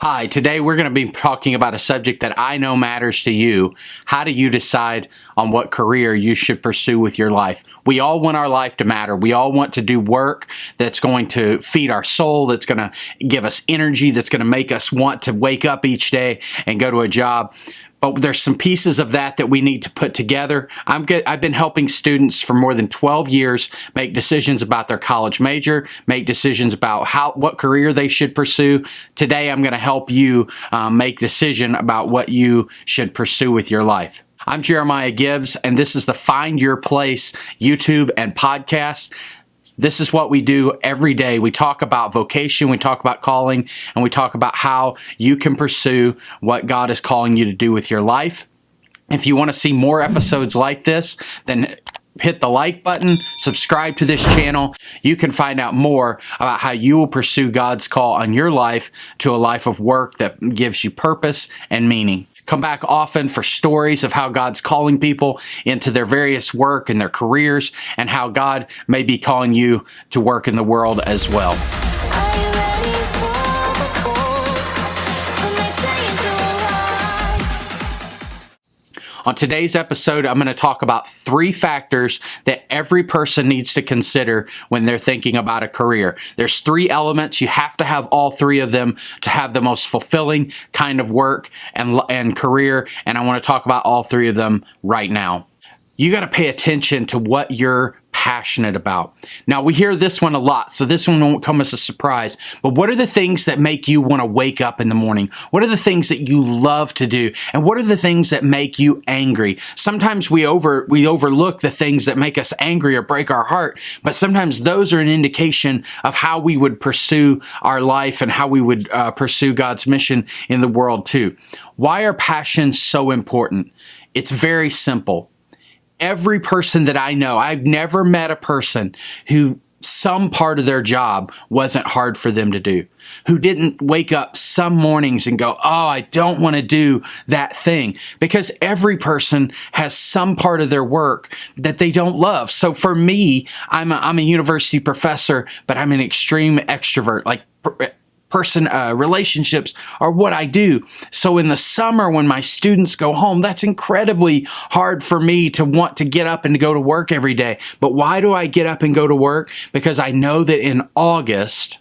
Hi, today we're going to be talking about a subject that I know matters to you. How do you decide on what career you should pursue with your life? We all want our life to matter. We all want to do work that's going to feed our soul, that's going to give us energy, that's going to make us want to wake up each day and go to a job. But there's some pieces of that we need to put together. I've been helping students for more than 12 years make decisions about their college major, make decisions about what career they should pursue. Today, I'm going to help you make a decision about what you should pursue with your life. I'm Jeremiah Gibbs, and this is the Find Your Place YouTube and podcast. This is what we do every day. We talk about vocation, we talk about calling, and we talk about how you can pursue what God is calling you to do with your life. If you want to see more episodes like this, then hit the like button, subscribe to this channel. You can find out more about how you will pursue God's call on your life to a life of work that gives you purpose and meaning. Come back often for stories of how God's calling people into their various work and their careers, and how God may be calling you to work in the world as well. On today's episode, I'm going to talk about 3 factors that every person needs to consider when they're thinking about a career. There's 3 elements. You have to have all 3 of them to have the most fulfilling kind of work and career, and I want to talk about all 3 of them right now. You got to pay attention to what you're passionate about. Now, we hear this one a lot, so this one won't come as a surprise, but what are the things that make you want to wake up in the morning? What are the things that you love to do? And what are the things that make you angry? Sometimes we overlook the things that make us angry or break our heart, but sometimes those are an indication of how we would pursue our life and how we would pursue God's mission in the world too. Why are passions so important? It's very simple. Every person that I know, I've never met a person who some part of their job wasn't hard for them to do, who didn't wake up some mornings and go, oh, I don't want to do that thing, because every person has some part of their work that they don't love. So for me, I'm a university professor, but I'm an extreme extrovert. Relationships are what I do. So in the summer when my students go home, that's incredibly hard for me to want to get up and to go to work every day. But why do I get up and go to work? Because I know that in August,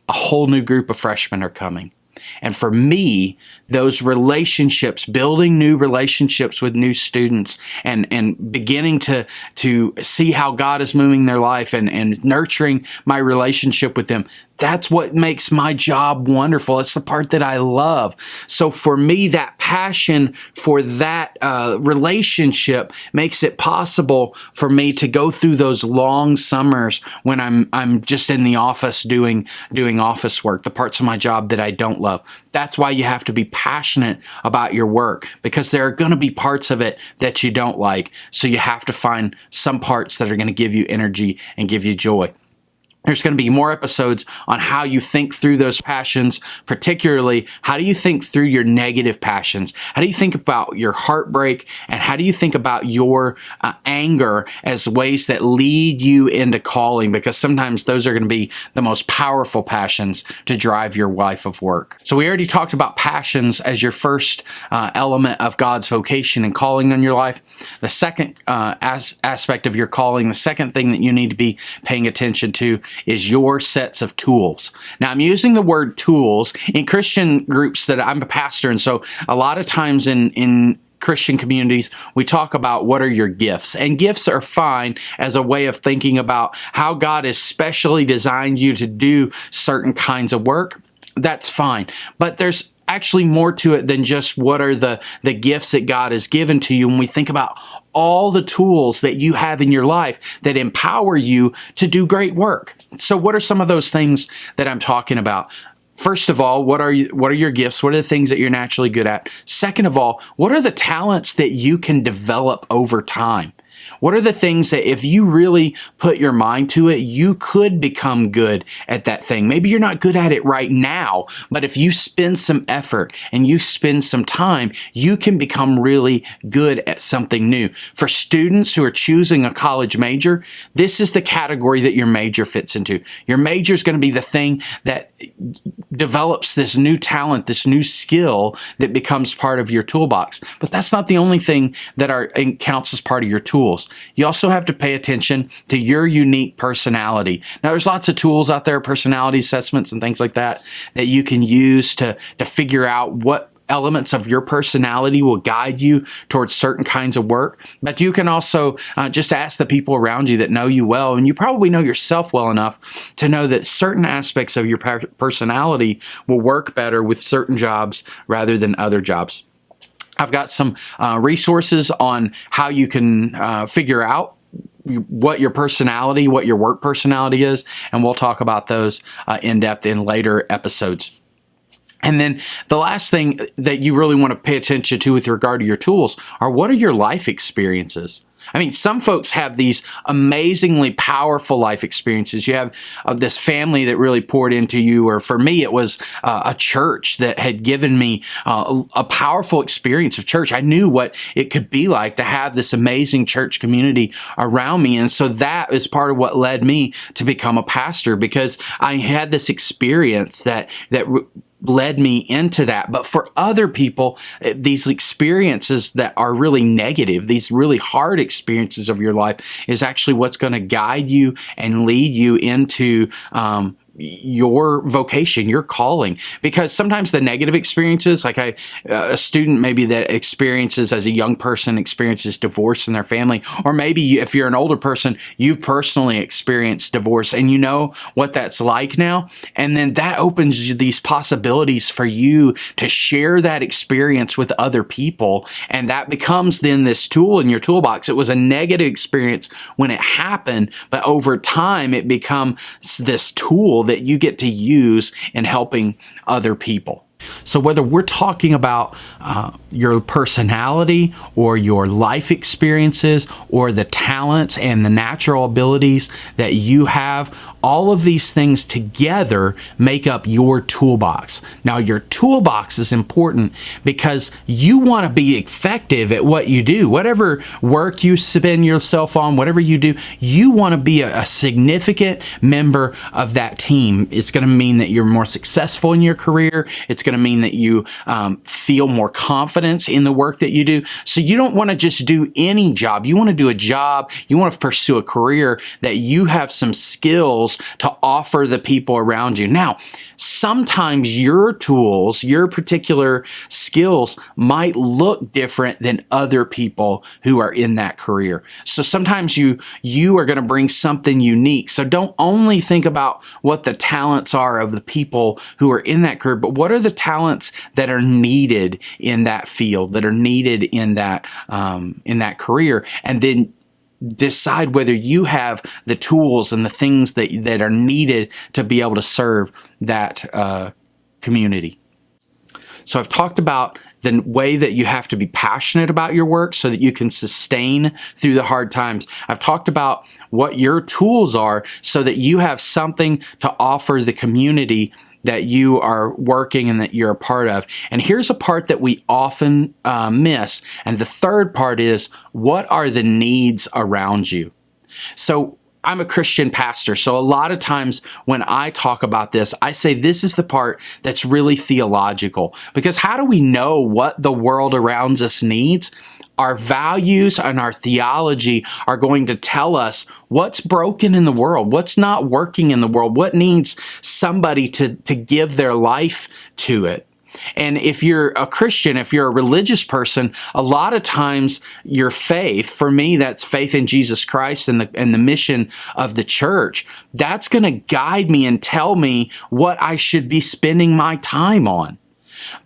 a whole new group of freshmen are coming. And for me, those relationships, building new relationships with new students and beginning to see how God is moving their life and nurturing my relationship with them, that's what makes my job wonderful. It's the part that I love. So for me, that passion for that relationship makes it possible for me to go through those long summers when I'm just in the office doing office work, the parts of my job that I don't love. That's why you have to be passionate about your work, because there are going to be parts of it that you don't like. So you have to find some parts that are going to give you energy and give you joy. There's going to be more episodes on how you think through those passions, particularly how do you think through your negative passions? How do you think about your heartbreak? And how do you think about your anger as ways that lead you into calling? Because sometimes those are going to be the most powerful passions to drive your life of work. So we already talked about passions as your first element of God's vocation and calling on your life. The second aspect of your calling, the second thing that you need to be paying attention to is your sets of tools. Now, I'm using the word tools in Christian groups that I'm a pastor, and so a lot of times in Christian communities, we talk about what are your gifts. And gifts are fine as a way of thinking about how God has specially designed you to do certain kinds of work. That's fine. But there's actually more to it than just what are the gifts that God has given to you. When we think about all the tools that you have in your life that empower you to do great work. So what are some of those things that I'm talking about? First of all, what are your gifts? What are the things that you're naturally good at? Second of all, what are the talents that you can develop over time? What are the things that if you really put your mind to it, you could become good at that thing? Maybe you're not good at it right now, but if you spend some effort and you spend some time, you can become really good at something new. For students who are choosing a college major, this is the category that your major fits into. Your major is going to be the thing that develops this new talent, this new skill that becomes part of your toolbox. But that's not the only thing that counts as part of your tools. You also have to pay attention to your unique personality. Now, there's lots of tools out there, personality assessments and things like that you can use to figure out what elements of your personality will guide you towards certain kinds of work. But you can also just ask the people around you that know you well, and you probably know yourself well enough to know that certain aspects of your personality will work better with certain jobs rather than other jobs. I've got some resources on how you can figure out what your personality, what your work personality is, and we'll talk about those in depth in later episodes. And then the last thing that you really want to pay attention to with regard to your tools are, what are your life experiences? I mean, some folks have these amazingly powerful life experiences. You have this family that really poured into you, or for me, it was a church that had given me a powerful experience of church. I knew what it could be like to have this amazing church community around me. And so that is part of what led me to become a pastor, because I had this experience that led me into that. But for other people, these experiences that are really negative, these really hard experiences of your life, is actually what's going to guide you and lead you into your vocation, your calling. Because sometimes the negative experiences, like a student maybe that experiences as a young person experiences divorce in their family, or maybe if you're an older person, you've personally experienced divorce and you know what that's like now. And then that opens these possibilities for you to share that experience with other people. And that becomes then this tool in your toolbox. It was a negative experience when it happened, but over time it becomes this tool that you get to use in helping other people. So whether we're talking about your personality or your life experiences or the talents and the natural abilities that you have, all of these things together make up your toolbox. Now, your toolbox is important because you want to be effective at what you do. Whatever work you spend yourself on, whatever you do, you want to be a significant member of that team. It's going to mean that you're more successful in your career. It's going to mean that you feel more confidence in the work that you do. So you don't want to just do any job. You want to do a job. You want to pursue a career that you have some skills to offer the people around you. Now, sometimes your tools, your particular skills might look different than other people who are in that career. So sometimes you are going to bring something unique. So don't only think about what the talents are of the people who are in that career, but what are the talents that are needed in that field, that are needed in that career, and then decide whether you have the tools and the things that are needed to be able to serve that community. So I've talked about the way that you have to be passionate about your work so that you can sustain through the hard times. I've talked about what your tools are so that you have something to offer the community that you are working and that you're a part of. And here's a part that we often miss. And the third part is, what are the needs around you? So I'm a Christian pastor, so a lot of times when I talk about this, I say this is the part that's really theological. Because how do we know what the world around us needs? Our values and our theology are going to tell us what's broken in the world, what's not working in the world, what needs somebody to give their life to it. And if you're a Christian, if you're a religious person, a lot of times your faith, for me, that's faith in Jesus Christ and the mission of the church, that's going to guide me and tell me what I should be spending my time on.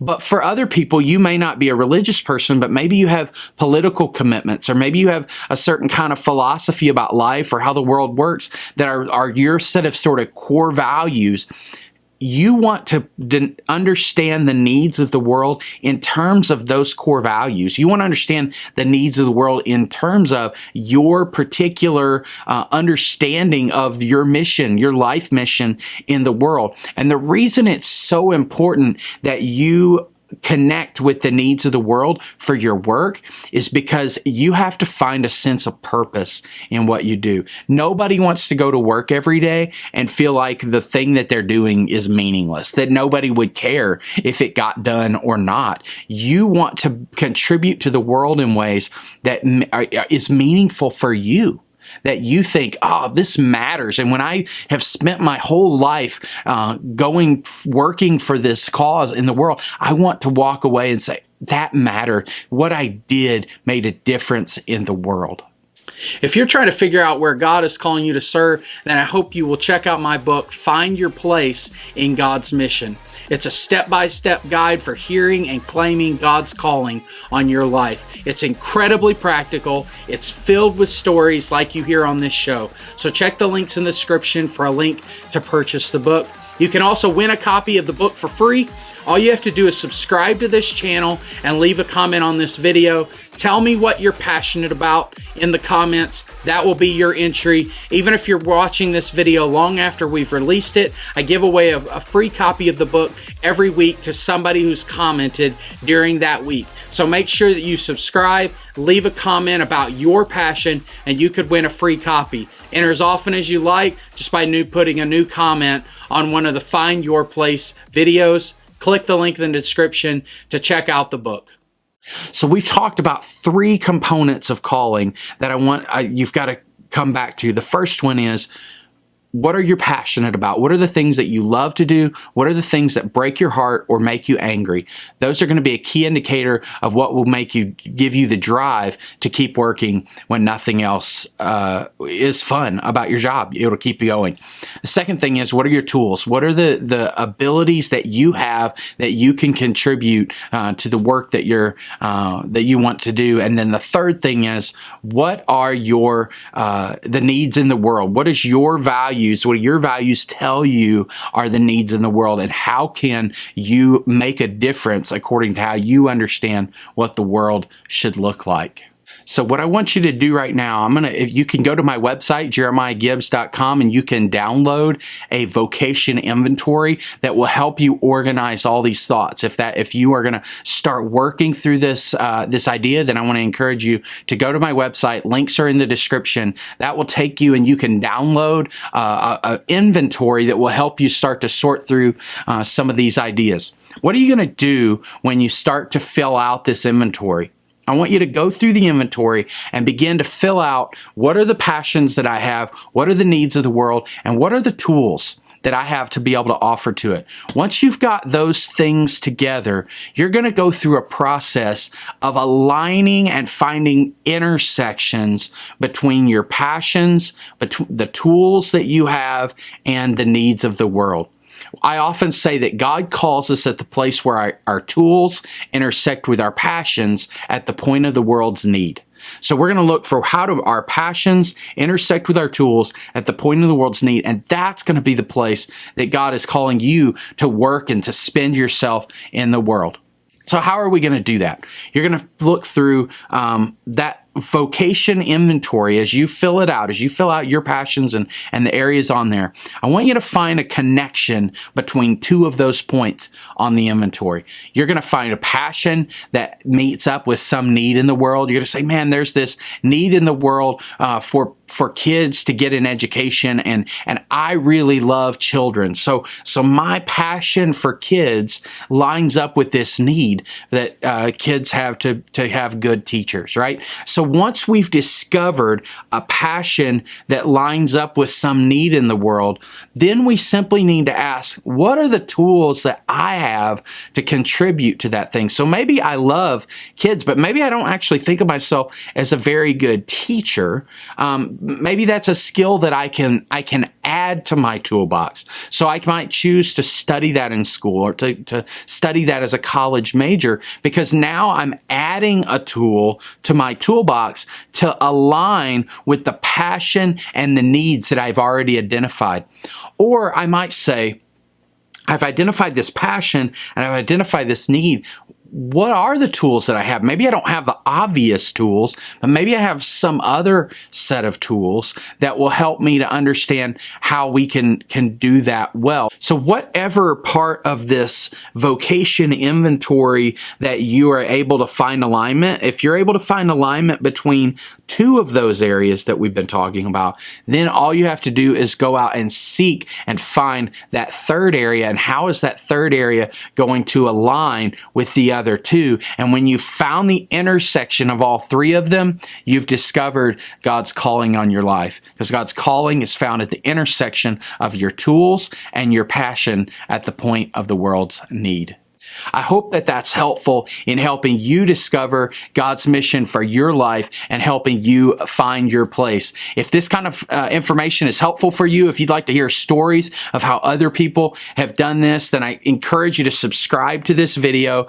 But for other people, you may not be a religious person, but maybe you have political commitments, or maybe you have a certain kind of philosophy about life or how the world works that are your set of sort of core values. you want to understand the needs of the world in terms of those core values. You want to understand the needs of the world in terms of your particular understanding of your mission, your life mission in the world. And the reason it's so important that you connect with the needs of the world for your work is because you have to find a sense of purpose in what you do. Nobody wants to go to work every day and feel like the thing that they're doing is meaningless, that nobody would care if it got done or not. You want to contribute to the world in ways that is meaningful for you, that you think, oh, this matters. And when I have spent my whole life working for this cause in the world, I want to walk away and say, that mattered. What I did made a difference in the world. If you're trying to figure out where God is calling you to serve, then I hope you will check out my book, Find Your Place in God's Mission. It's a step-by-step guide for hearing and claiming God's calling on your life. It's incredibly practical. It's filled with stories like you hear on this show. So check the links in the description for a link to purchase the book. You can also win a copy of the book for free. All you have to do is subscribe to this channel and leave a comment on this video. Tell me what you're passionate about in the comments. That will be your entry. Even if you're watching this video long after we've released it, I give away a free copy of the book every week to somebody who's commented during that week. So make sure that you subscribe, leave a comment about your passion, and you could win a free copy. Enter as often as you like just by putting a new comment on one of the Find Your Place videos. Click the link in the description to check out the book. So we've talked about 3 components of calling that you've got to come back to. The first one is, what are you passionate about? What are the things that you love to do? What are the things that break your heart or make you angry? Those are going to be a key indicator of what will give you the drive to keep working when nothing else is fun about your job. It'll keep you going. The second thing is, what are your tools? What are the abilities that you have that you can contribute to the work that you want to do? And then the third thing is, what are the needs in the world? What is your value? What do your values tell you are the needs in the world, and how can you make a difference according to how you understand what the world should look like? So what I want you to do right now, if you can go to my website, jeremiahgibbs.com, and you can download a vocation inventory that will help you organize all these thoughts. If you are going to start working through this idea, then I want to encourage you to go to my website. Links are in the description. That will take you, and you can download an inventory that will help you start to sort through some of these ideas. What are you going to do when you start to fill out this inventory? I want you to go through the inventory and begin to fill out, what are the passions that I have, what are the needs of the world, and what are the tools that I have to be able to offer to it. Once you've got those things together, you're going to go through a process of aligning and finding intersections between your passions, between the tools that you have, and the needs of the world. I often say that God calls us at the place where our tools intersect with our passions at the point of the world's need. So we're going to look for how do our passions intersect with our tools at the point of the world's need, and that's going to be the place that God is calling you to work and to spend yourself in the world. So how are we going to do that? You're going to look through that vocation inventory as you fill it out, as you fill out your passions and the areas on there. I want you to find a connection between 2 of those points on the inventory. You're going to find a passion that meets up with some need in the world. You're going to say, man, there's this need in the world for kids to get an education, and I really love children. So my passion for kids lines up with this need that kids have to have good teachers, right? So once we've discovered a passion that lines up with some need in the world, then we simply need to ask, what are the tools that I have to contribute to that thing? So maybe I love kids, but maybe I don't actually think of myself as a very good teacher. Maybe that's a skill that I can add to my toolbox. So I might choose to study that in school, or to study that as a college major, because now I'm adding a tool to my toolbox to align with the passion and the needs that I've already identified. Or I might say, I've identified this passion and I've identified this need. What are the tools that I have? Maybe I don't have the obvious tools, but maybe I have some other set of tools that will help me to understand how we can do that well. So whatever part of this vocation inventory that you are able to find alignment, if you're able to find alignment between two of those areas that we've been talking about, then all you have to do is go out and seek and find that third area, and how is that third area going to align with the other two. And when you found the intersection of all three of them, you've discovered God's calling on your life, because God's calling is found at the intersection of your tools and your passion at the point of the world's need. I hope that that's helpful in helping you discover God's mission for your life and helping you find your place. If this kind of information is helpful for you, if you'd like to hear stories of how other people have done this, then I encourage you to subscribe to this video,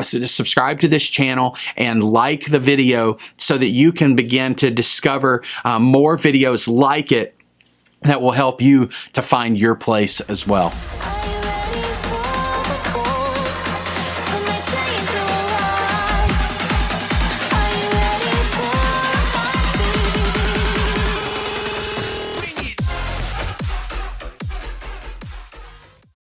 subscribe to this channel, and like the video so that you can begin to discover more videos like it that will help you to find your place as well.